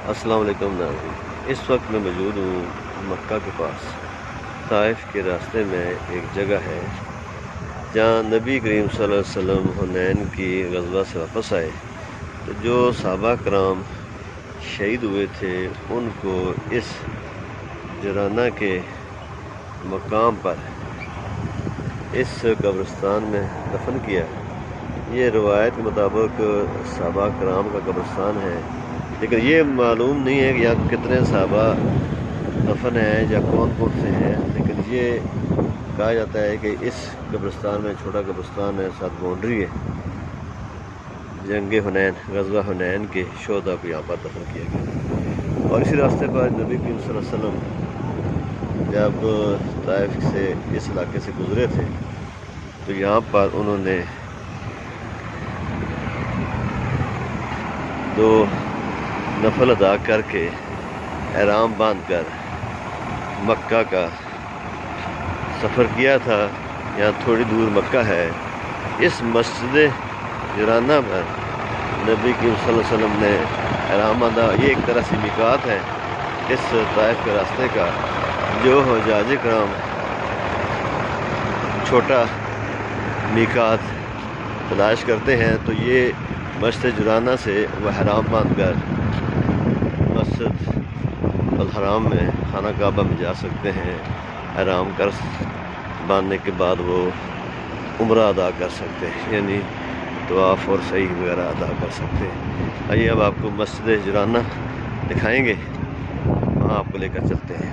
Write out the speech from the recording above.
السلام علیکم ناظرین، اس وقت میں موجود ہوں مکہ کے پاس۔ طائف کے راستے میں ایک جگہ ہے جہاں نبی کریم صلی اللہ علیہ وسلم حنین کی غزوہ سے واپس آئے تو جو صحابہ کرام شہید ہوئے تھے ان کو اس جرانہ کے مقام پر اس قبرستان میں دفن کیا۔ یہ روایت کے مطابق صحابہ کرام کا قبرستان ہے، لیکن یہ معلوم نہیں ہے کہ یہاں کتنے صحابہ دفن ہیں یا کون کون سے ہیں، لیکن یہ کہا جاتا ہے کہ اس قبرستان میں چھوٹا قبرستان ہے، ساتھ باؤنڈری ہے۔ جنگ حنین، غزوہ حنین کے شہداء کو یہاں پر دفن کیا گیا۔ اور اسی راستے پر نبی کریم صلی اللہ علیہ وسلم جب طائف سے اس علاقے سے گزرے تھے تو یہاں پر انہوں نے 2 نفل ادا کر کے احرام باندھ کر مکہ کا سفر کیا تھا۔ یہاں تھوڑی دور مکہ ہے۔ اس مسجد جرانہ پر نبی کریم صلی اللہ علیہ وسلم نے احرام باندھا۔ یہ ایک طرح سے میقات ہے اس طائف کے راستے کا، جو حجاج کرام چھوٹا میقات تلاش کرتے ہیں تو یہ مسجد جرانہ سے وہ احرام باندھ کر مسجد الحرام میں خانہ کعبہ میں جا سکتے ہیں۔ احرام کر باندھنے کے بعد وہ عمرہ ادا کر سکتے ہیں، یعنی طواف اور سعی وغیرہ ادا کر سکتے ہیں۔ آئیے اب آپ کو مسجد جرانہ دکھائیں گے، وہاں آپ کو لے کر چلتے ہیں۔